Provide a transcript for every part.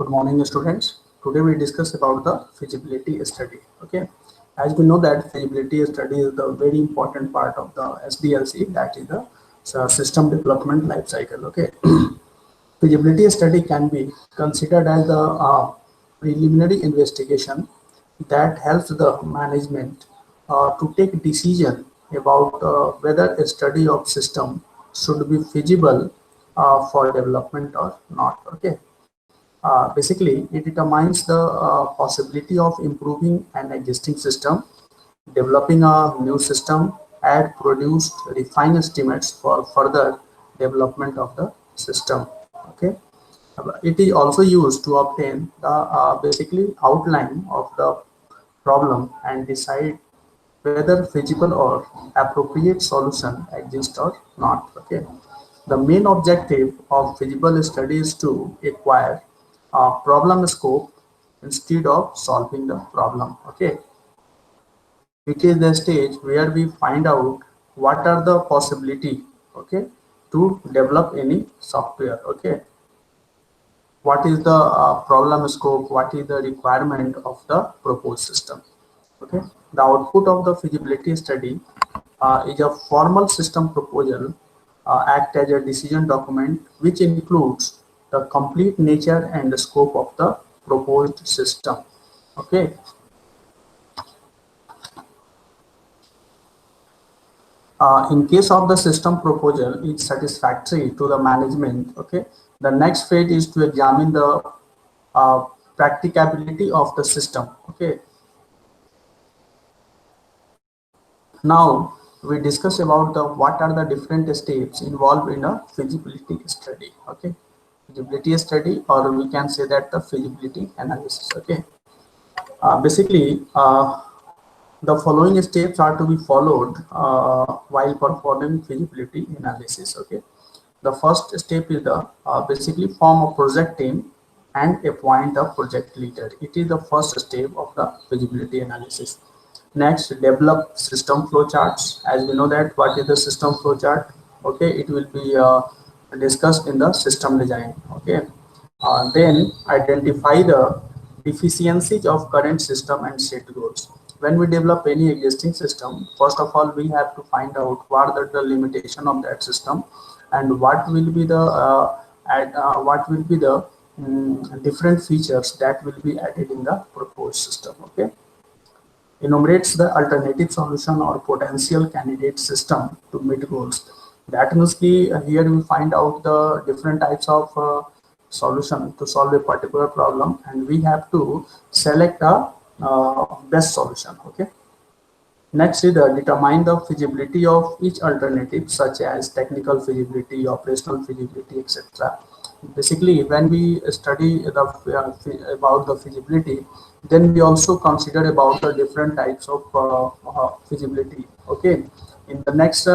Good morning, students. Today we discuss about the feasibility study. Okay, as we know that feasibility study is the very important part of the SDLC, that is the system development life cycle. Okay, feasibility study can be considered as the preliminary investigation that helps the management to take decision about whether a study of system should be feasible for development or not. Okay. Basically, it determines the possibility of improving an existing system, developing a new system, and produce refined estimates for further development of the system. Okay, it is also used to obtain the basically outline of the problem and decide whether feasible or appropriate solution exists or not. Okay, the main objective of feasible study is to acquire a problem scope instead of solving the problem. Okay, it is the stage where we find out what are the possibility. Okay, to develop any software. Okay, what is the problem scope, what is the requirement of the proposed system. Okay, the output of the feasibility study is a formal system proposal, act as a decision document which includes the complete nature and the scope of the proposed system. Okay, in case of the system proposal is satisfactory to the management. Okay, the next phase is to examine the uh, practicability of the system. Okay, now we discuss about the what are the different steps involved in a feasibility study. Okay, feasibility study, or we can say that the feasibility analysis. Okay, basically the following steps are to be followed while performing feasibility analysis. Okay, the first step is the basically form a project team and appoint a project leader. It is the first step of the feasibility analysis. Next, develop system flow charts. As we know that what is the system flow chart. Okay, it will be discussed in the system design. Okay, then identify the deficiencies of current system and set goals. When we develop any existing system, first of all we have to find out what are the limitation of that system and what will be the different features that will be added in the proposed system. Okay, enumerates the alternative solution or potential candidate system to meet goals. That means here we find out the different types of solution to solve a particular problem, and we have to select a best solution. Okay. Next is determine the feasibility of each alternative, such as technical feasibility, operational feasibility, etc. Basically, when we study about the feasibility, then we also consider about the different types of feasibility. Okay. In the next,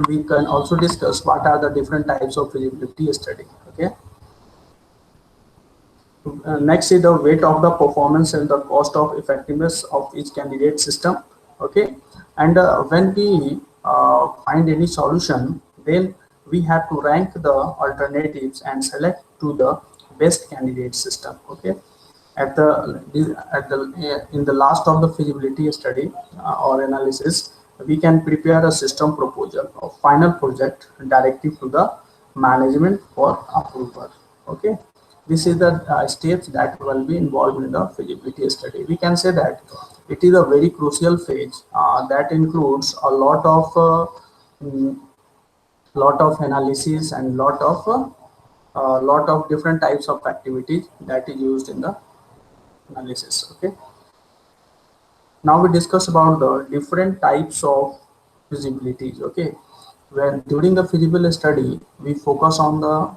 we can also discuss what are the different types of feasibility study. Okay. Next is the weight of the performance and the cost of effectiveness of each candidate system. Okay, and when we find any solution, then we have to rank the alternatives and select to the best candidate system. Okay, in the last of the feasibility study or analysis, we can prepare a system proposal or final project directive to the management for approval. Okay, this is the steps that will be involved in the feasibility study. We can say that it is a very crucial phase that includes a mm, lot of analysis and lot of different types of activities that is used in the analysis. Okay, now we discuss about the different types of feasibilities. Okay, when during the feasibility study we focus on the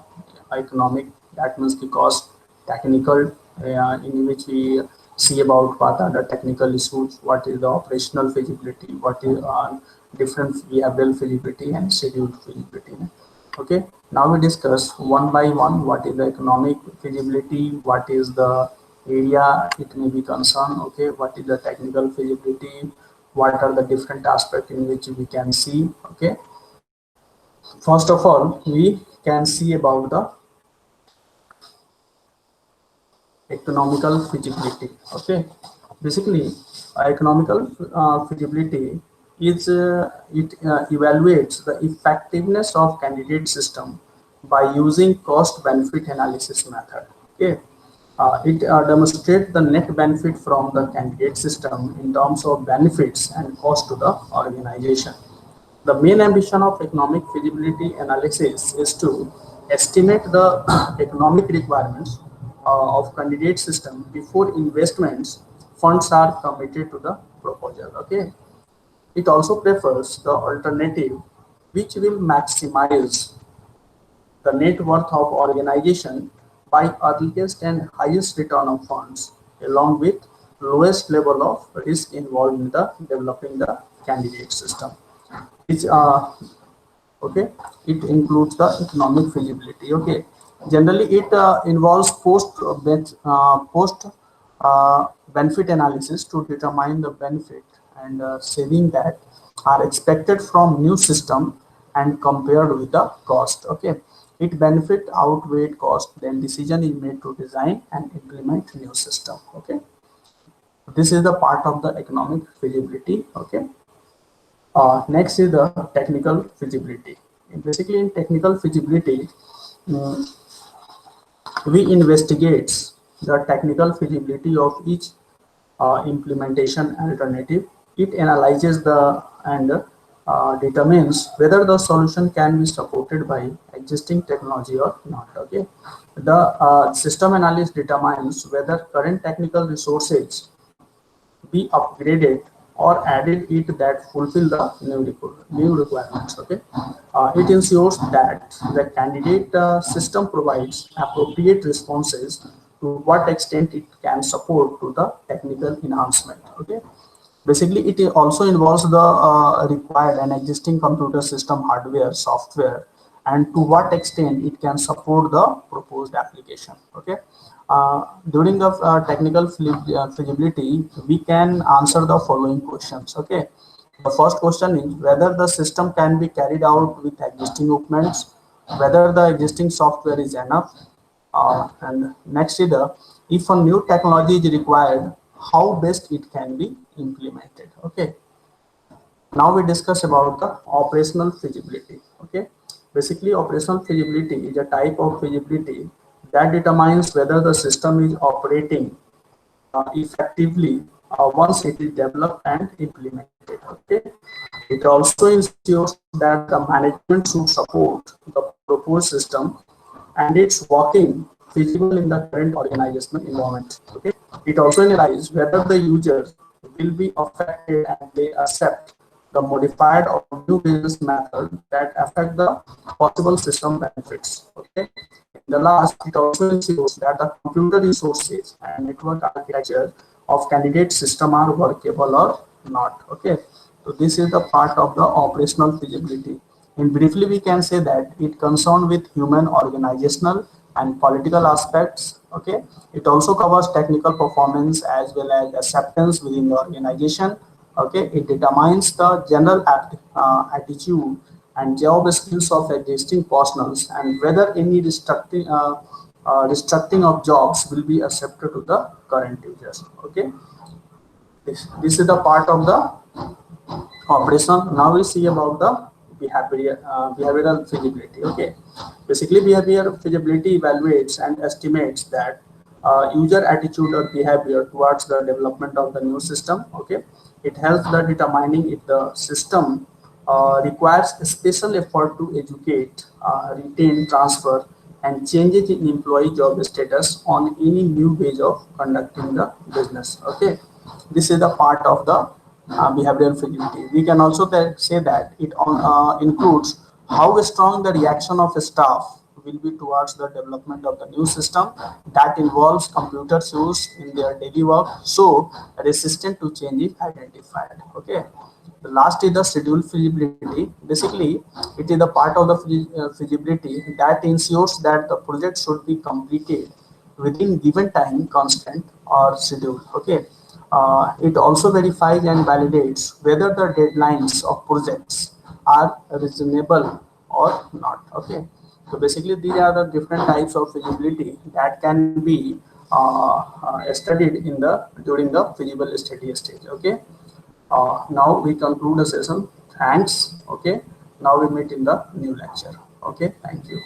economic, that means the cost, technical, in which we see about what are the technical issues, what is the operational feasibility, what is different behavioral feasibility and scheduled feasibility. Okay, now we discuss one by one what is the economic feasibility, what is the area it may be concerned. Okay, what is the technical feasibility, what are the different aspects in which we can see. Okay, first of all we can see about the economical feasibility. Okay, basically, economical feasibility is it evaluates the effectiveness of candidate system by using cost benefit analysis method. Okay, it demonstrates the net benefit from the candidate system in terms of benefits and cost to the organization. The main ambition of economic feasibility analysis is to estimate the economic requirements of candidate system before investments funds are committed to the proposal. Okay. It also prefers the alternative which will maximize the net worth of organization by earliest and highest return of funds along with lowest level of risk involved in the developing the candidate system. Which okay, it includes the economic feasibility. Okay, generally it involves post benefit analysis to determine the benefit and saving that are expected from new system and compared with the cost. Okay, it benefit outweighed cost, then decision is made to design and implement new system. Okay, this is the part of the economic feasibility. Okay, next is the technical feasibility. Basically, in technical feasibility, mm, we investigate the technical feasibility of each implementation alternative. It analyzes the and determines whether the solution can be supported by existing technology or not. Okay, the system analysis determines whether current technical resources be upgraded or added it that fulfill the new requirements. Okay, it ensures that the candidate system provides appropriate responses to what extent it can support to the technical enhancement. Okay, basically it also involves the required and existing computer system hardware, software, and to what extent it can support the proposed application. Okay, during the technical feasibility, we can answer the following questions. Okay, the first question is whether the system can be carried out with existing equipments, whether the existing software is enough, and next is the if a new technology is required, how best it can be implemented. Okay, now we discuss about the operational feasibility. Okay, basically operational feasibility is a type of feasibility that determines whether the system is operating effectively once it is developed and implemented. Okay, it also ensures that the management should support the proposed system and its working feasible in the current organizational environment. Okay, it also analyzes whether the users will be affected and they accept the modified or new business method that affect the possible system benefits. Okay, the last, it also ensures that the computer resources and network architecture of candidate system are workable or not. Okay, so this is the part of the operational feasibility. And briefly, we can say that it concerns with human, organizational, and political aspects. Okay, it also covers technical performance as well as acceptance within the organization. Okay, it determines the general attitude and job skills of existing personnel and whether any restructuring of jobs will be accepted to the current users. Okay, this is the part of the operation. Now we see about the behavioral feasibility. Okay, basically behavior feasibility evaluates and estimates that user attitude or behavior towards the development of the new system. Okay, it helps the determining if the system requires a special effort to educate, retain, transfer, and changes in employee job status on any new ways of conducting the business. Okay, this is the part of the behavioral feasibility. We can also say that it includes how strong the reaction of staff will be towards the development of the new system that involves computers use in their daily work, so resistant to change is identified. Okay, the last is the schedule feasibility. Basically, it is the part of the feasibility that ensures that the project should be completed within given time constant or schedule. Okay, it also verifies and validates whether the deadlines of projects are reasonable or not. Okay, so basically these are the different types of feasibility that can be studied in the during the feasible study stage. Okay. Now we conclude the session. Thanks. Okay. Now we meet in the new lecture. Okay. Thank you.